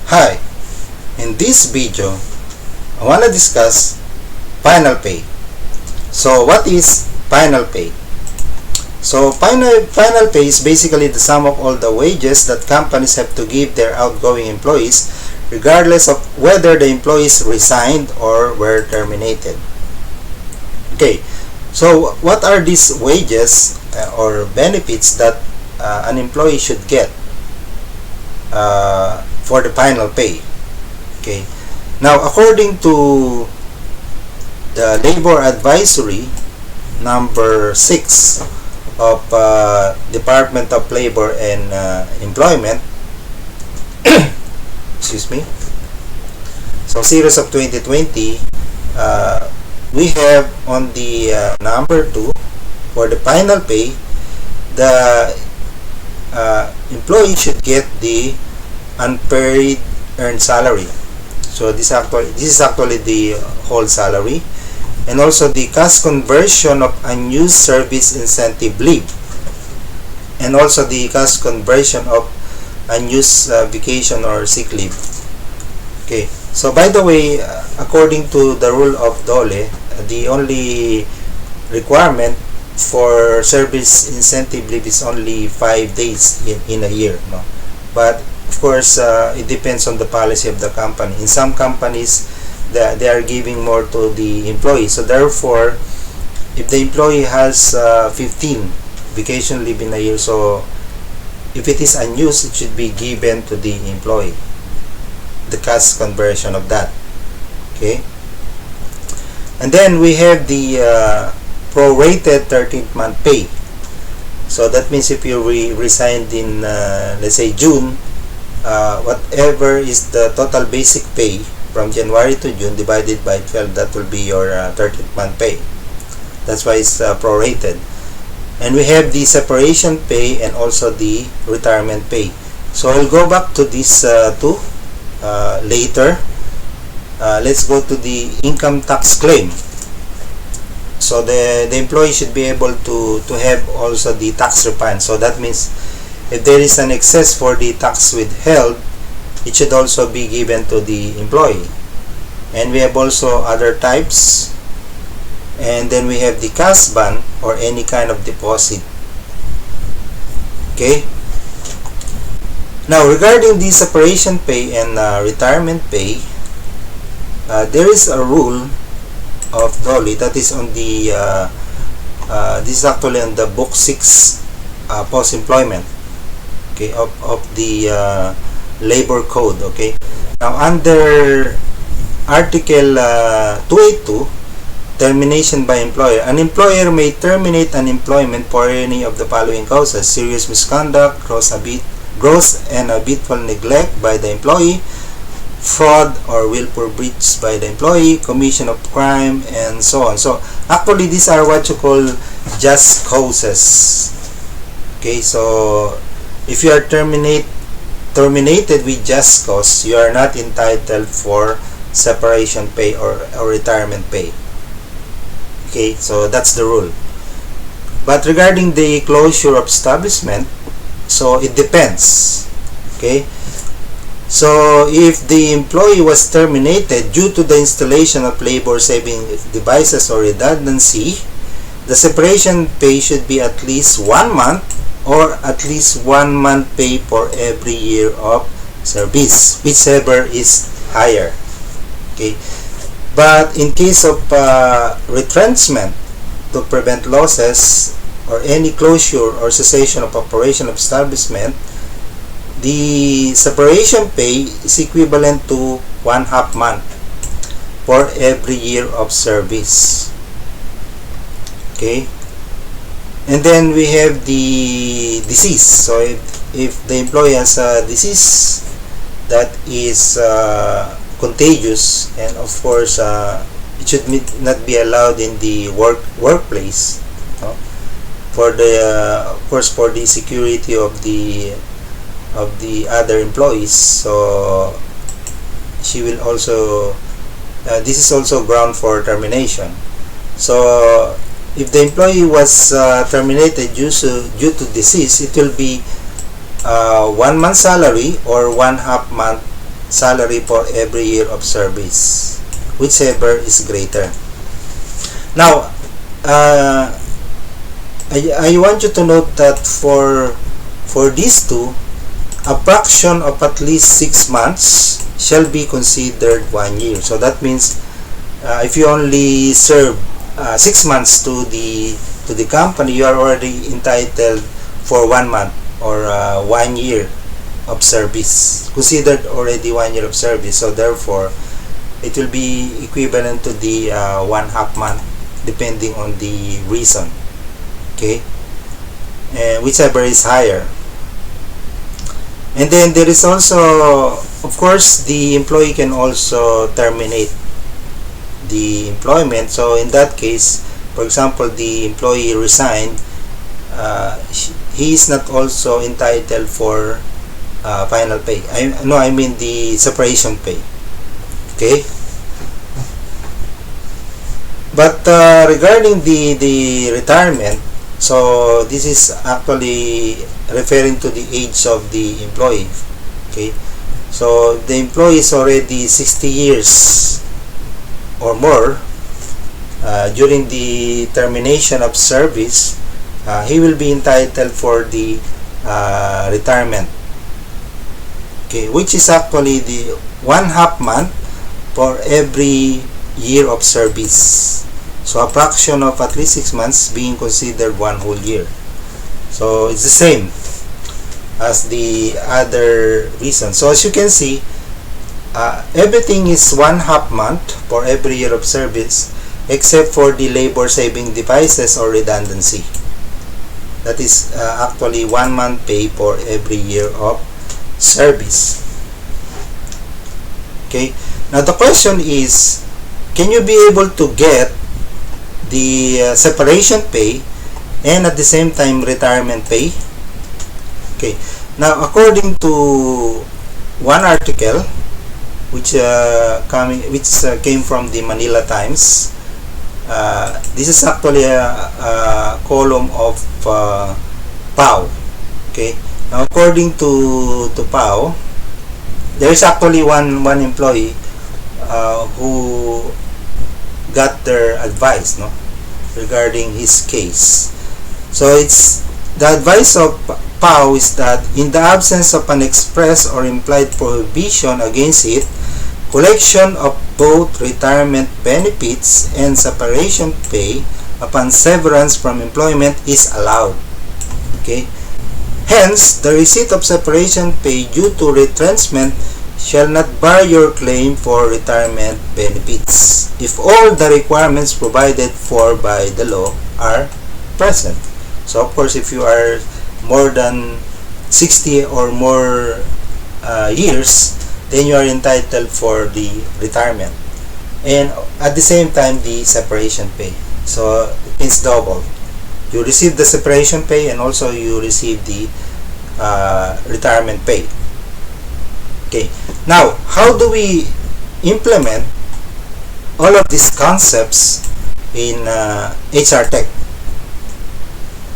Hi, in this video, I want to discuss final pay. So what is final pay? So final pay is basically the sum of all the wages that companies have to give their outgoing employees regardless of whether the employees resigned or were terminated. Okay, so what are these wages or benefits that an employee should get for the final pay? Okay, now according to the Labor Advisory number 6 of Department of Labor and Employment, excuse me, so series of 2020, we have on the number 2 for the final pay, the employee should get the unpaid earned salary. So this is actually the whole salary, and also the cash conversion of unused service incentive leave, and also the cash conversion of unused vacation or sick leave. Okay, so by the way, according to the rule of DOLE, the only requirement for service incentive leave is only 5 days in a year, no? But of course, it depends on the policy of the company. In some companies, they are giving more to the employee. So therefore, if the employee has 15 vacation leave in a year, so if it is unused, it should be given to the employee, the cash conversion of that. Okay, and then we have the prorated 13th month pay. So that means if you resigned in let's say June, whatever is the total basic pay from January to June divided by 12, that will be your 13th month pay. That's why it's prorated. And we have the separation pay and also the retirement pay. So I'll go back to these two later. Let's go to the income tax claim. So the employee should be able to have also the tax refund. So that means if there is an excess for the tax withheld, it should also be given to the employee. And we have also other types, and then we have the cash ban or any kind of deposit. Okay, now regarding the separation pay and retirement pay, there is a rule of DOLE that is on the this is actually on the book 6 post-employment, okay, of the labor code. Okay, now under article 282, termination by employer, an employer may terminate an employment for any of the following causes: serious misconduct, gross and habitual neglect by the employee, fraud or willful breach by the employee, commission of crime, and so on. So actually these are what you call just causes. Okay, so if you are terminated with just cause, you are not entitled for separation pay or retirement pay. Okay, so that's the rule. But regarding the closure of establishment, so it depends. Okay, so if the employee was terminated due to the installation of labor-saving devices or redundancy, the separation pay should be at least 1 month or at least 1 month pay for every year of service, whichever is higher. Okay, but in case of retrenchment to prevent losses or any closure or cessation of operation of establishment, the separation pay is equivalent to 1/2 month for every year of service. Okay, and then we have the disease. So if the employee has a disease that is contagious, and of course it should not be allowed in the workplace, for the of course for the security of the other employees. So she will also this is also ground for termination. So if the employee was terminated due to disease, it will be 1 month salary or 1/2 month salary for every year of service, whichever is greater. Now, I want you to note that for these two, a fraction of at least 6 months shall be considered 1 year. So that means if you only serve 6 months to the company, you are already entitled for 1 month or 1 year of service, considered already 1 year of service. So therefore, it will be equivalent to the 1/2 month, depending on the reason. Okay, and whichever is higher. And then there is also, of course, the employee can also terminate the employment. So in that case, for example, the employee resigned, he is not also entitled for final pay. I mean the separation pay. Okay. But regarding the retirement, so this is actually referring to the age of the employee. Okay. So the employee is already 60 years or more during the termination of service, he will be entitled for the retirement. Okay, which is actually the 1/2 month for every year of service. So a fraction of at least 6 months being considered 1 whole year. So it's the same as the other reason. So as you can see, everything is 1/2 month for every year of service, except for the labor saving devices or redundancy. That is actually 1 month pay for every year of service. Okay. Now the question is, can you be able to get the separation pay and at the same time retirement pay? Okay. Now according to one article which came from the Manila Times, this is actually a column of PAO. Okay. Now according to PAO, there is actually one employee who got their advice, no, regarding his case. So it's the advice of PAO is that in the absence of an express or implied prohibition against it, collection of both retirement benefits and separation pay upon severance from employment is allowed. Okay. Hence, the receipt of separation pay due to retrenchment shall not bar your claim for retirement benefits if all the requirements provided for by the law are present. So of course, if you are more than 60 or more years, then you are entitled for the retirement, and at the same time the separation pay. So it's double. You receive the separation pay and also you receive the retirement pay. Okay. Now, how do we implement all of these concepts in HR Tech?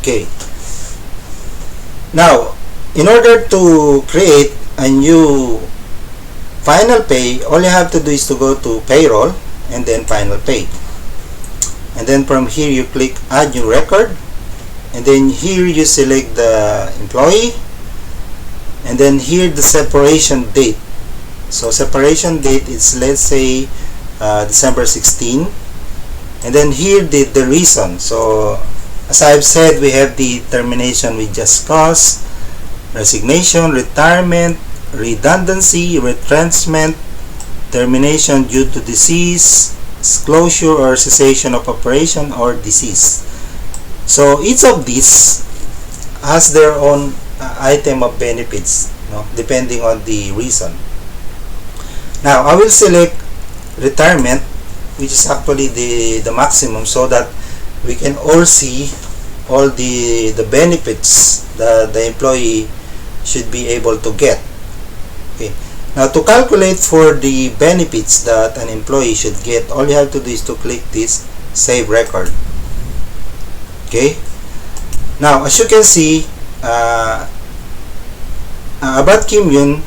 Okay. Now, in order to create a new final pay, all you have to do is to go to payroll and then final pay. And then from here you click add new record, and then here you select the employee, and then here the separation date. So separation date is, let's say, December 16, and then here the reason. So as I've said, we have the termination we just discussed, resignation, retirement, redundancy, retrenchment, termination due to disease, closure or cessation of operation, or disease. So each of these has their own item of benefits, no, depending on the reason. Now I will select retirement, which is actually the maximum, so that we can all see all the benefits that the employee should be able to get. Okay. Now to calculate for the benefits that an employee should get, all you have to do is to click this save record. Okay. Now as you can see, about Kim Yun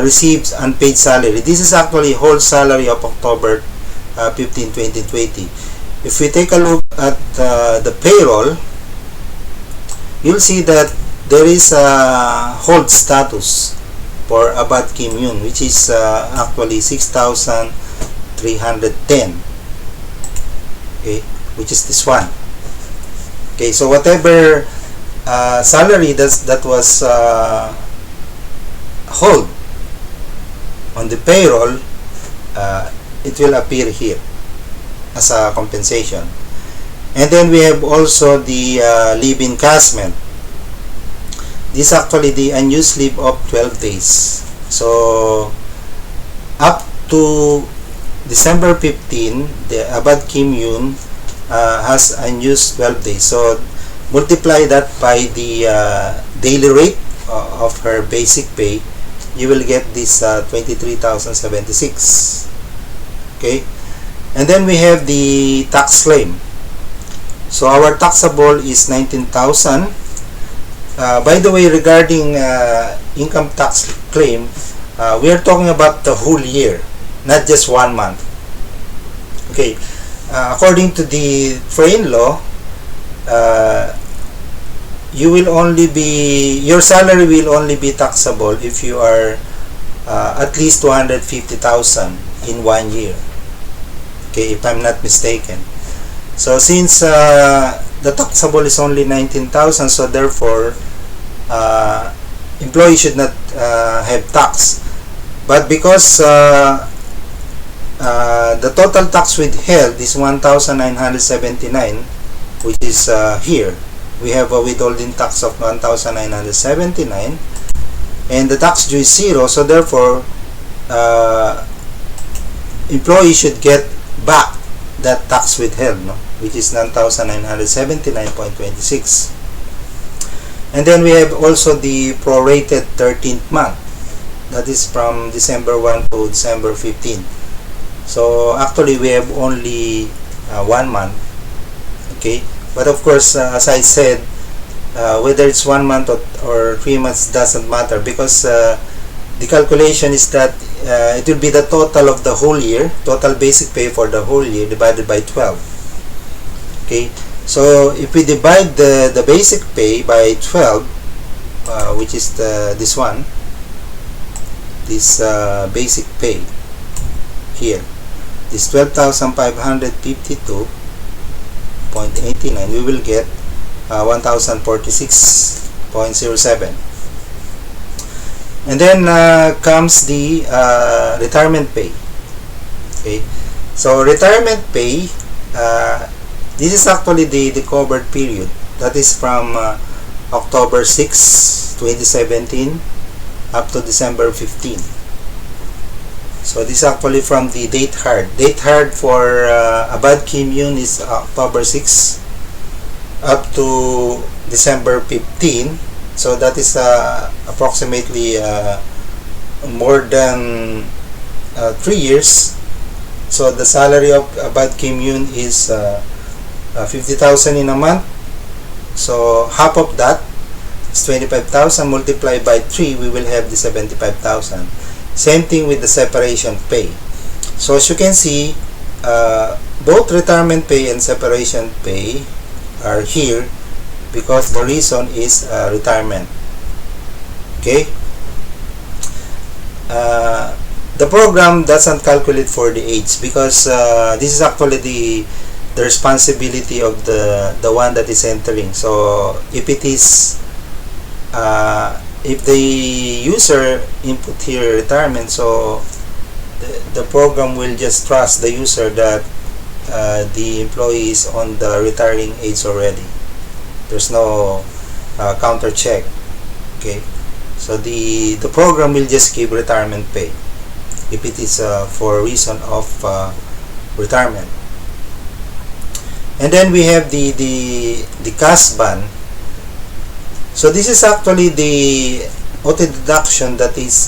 receives unpaid salary. This is actually whole salary of October 15, 2020. If we take a look at the payroll, you'll see that there is a hold status for Abad Kim Yoon, which is actually 6,310. Okay, which is this one. Okay, so whatever salary that was hold on the payroll, it will appear here as a compensation. And then we have also the leave encashment. This is actually the unused leave of 12 days. So up to December 15, the Abad Kim Yoon has unused 12 days. So multiply that by the daily rate of her basic pay, you will get this 23,076. Okay, and then we have the tax claim. So our taxable is 19,000. By the way, regarding income tax claim, we are talking about the whole year, not just 1 month. Okay, according to the foreign law, your salary will only be taxable if you are at least 250,000 in 1 year. Okay, if I'm not mistaken. So since the taxable is only 19,000, so therefore employee should not have tax. But because the total tax withheld is 1,979, which is here, we have a withholding tax of 1,979, and the tax due is 0. So therefore, employee should get back that tax withheld, no? Which is 9,979.26. And then we have also the prorated 13th month, that is from December 1 to December 15. So actually we have only 1 month. Okay, but of course, as I said, whether it's 1 month or 3 months doesn't matter, because the calculation is that it will be the total of the whole year, total basic pay for the whole year divided by 12. Okay, so if we divide the basic pay by 12, which is this one, this basic pay here, this 12,552.89, we will get 1,046.07. And then comes the retirement pay. Okay, so retirement pay, this is actually the covered period, that is from October 6, 2017 up to December 15. So this is actually from the date hard. Date hard for Abad Kim Yoon is October 6 up to December 15. So that is approximately more than 3 years. So the salary of Abad Kim Yoon is 50,000 in a month. So half of that is 25,000 multiplied by 3, we will have the 75,000. Same thing with the separation pay. So as you can see, both retirement pay and separation pay are here because the reason is retirement. Okay, the program doesn't calculate for the age because this is actually the responsibility of the one that is entering. So if it is if the user input here retirement, so the program will just trust the user that the employee is on the retiring age already. There's no counter check. Okay, so the program will just give retirement pay if it is for a reason of retirement. And then we have the cash ban. So this is actually the auto deduction that is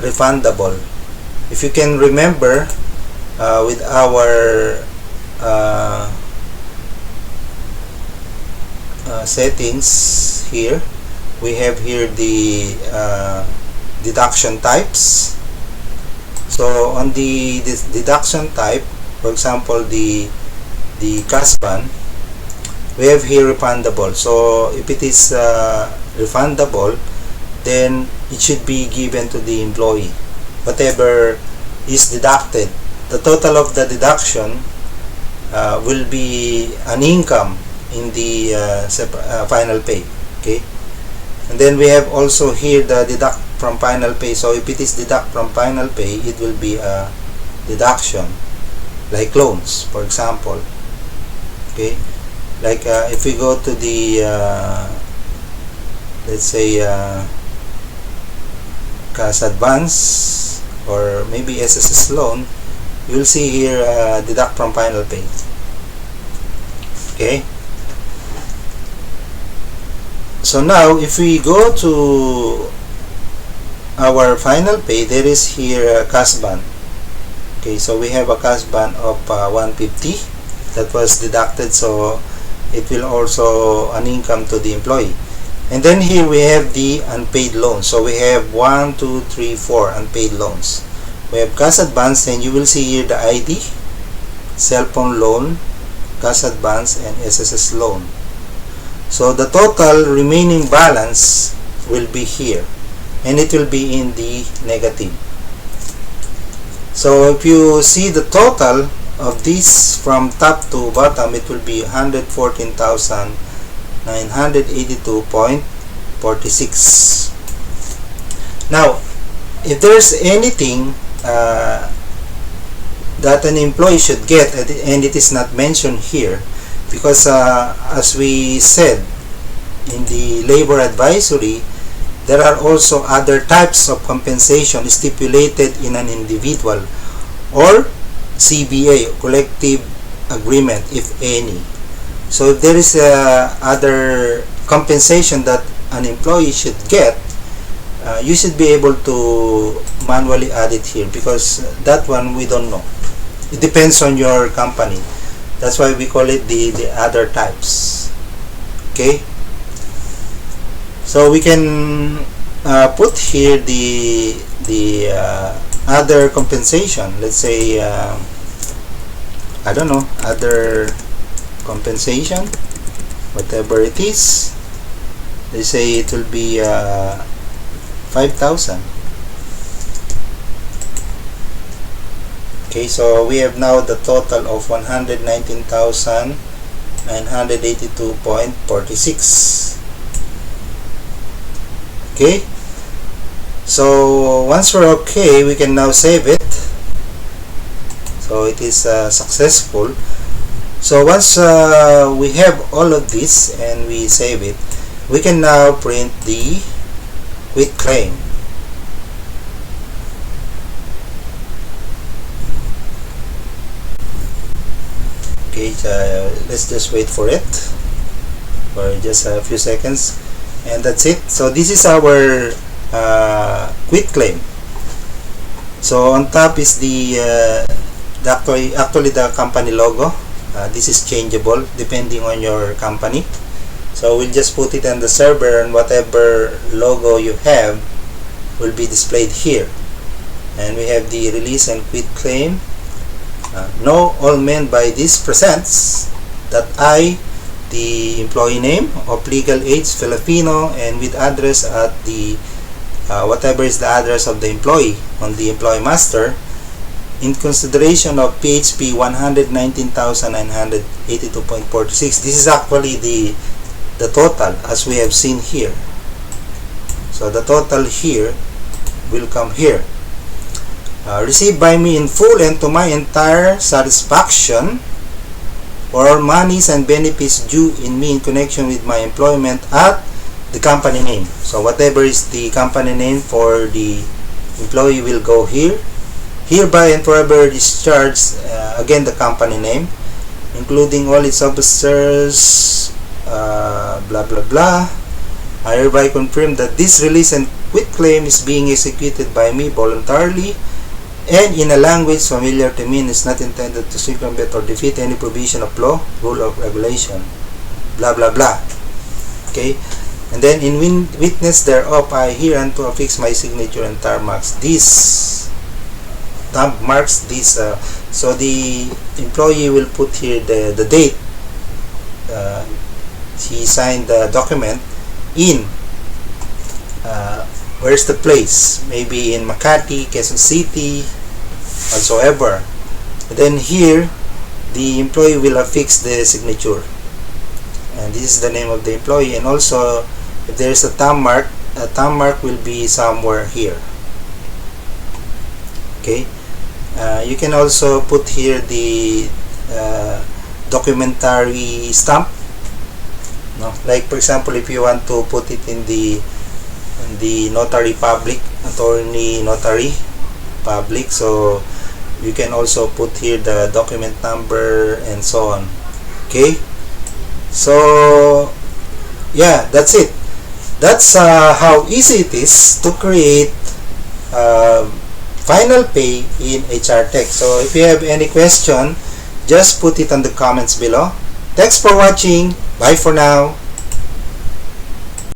refundable. If you can remember, with our settings here, we have here the deduction types. So on the deduction type, for example, the CASBAN, we have here refundable. So if it is refundable, then it should be given to the employee. Whatever is deducted, the total of the deduction will be an income in the final pay. Okay, and then we have also here the deduct from final pay. So if it is deduct from final pay, it will be a deduction, like loans, for example. Okay, like if we go to the let's say cash advance or maybe SSS loan, you will see here deduct from final pay. Okay, so now if we go to our final pay, there is here CASBAN. Okay, so we have a CASBAN of 150 that was deducted, so it will also an income to the employee. And then here we have the unpaid loans. So we have 1, 2, 3, 4 unpaid loans. We have cash advance, and you will see here the ID, cell phone loan, cash advance, and SSS loan. So the total remaining balance will be here, and it will be in the negative. So if you see the total of this from top to bottom, it will be 114,982.46. Now, if there's anything that an employee should get, and it is not mentioned here, because as we said in the labor advisory, there are also other types of compensation stipulated in an individual or CBA, collective agreement, if any. So if there is other compensation that an employee should get, you should be able to manually add it here, because that one we don't know. It depends on your company. That's why we call it the other types. Okay, so we can put here the other compensation. Let's say I don't know, other compensation, whatever it is. They say it will be 5,000. Okay, so we have now the total of 119,982.46. Okay, so once we're okay, we can now save it. So it is successful. So once we have all of this and we save it, we can now print the quit claim. Okay, let's just wait for it for just a few seconds, and that's it. So this is our quit claim. So on top is actually the company logo. This is changeable depending on your company. So we'll just put it on the server, and whatever logo you have will be displayed here. And we have the release and quit claim. No, all meant by this presents that I, the employee name of legal age Filipino, and with address at the whatever is the address of the employee on the employee master, in consideration of PHP 119,982.46. This is actually the total as we have seen here. So the total here will come here. Received by me in full and to my entire satisfaction, for monies and benefits due in me in connection with my employment at the company name. So whatever is the company name for the employee will go here. Hereby and forever discharged, again the company name, including all its officers, blah blah blah. I hereby confirm that this release and quit claim is being executed by me voluntarily and in a language familiar to me and is not intended to circumvent or defeat any provision of law, rule, or regulation, blah blah blah. Okay, And then in witness thereof, I hereunto affix my signature and thumb marks this. So the employee will put here the date he signed the document in. Where's the place? Maybe in Makati, Quezon City, whatsoever. And then here, the employee will affix the signature. And this is the name of the employee. And also, if there is a thumb mark will be somewhere here. Okay. You can also put here the documentary stamp. No? Like for example, if you want to put it in the notary public, attorney notary public, so you can also put here the document number and so on. Okay, so yeah, that's it. That's how easy it is to create final pay in HR Tech. So if you have any question, just put it on the comments below. Thanks for watching. Bye for now.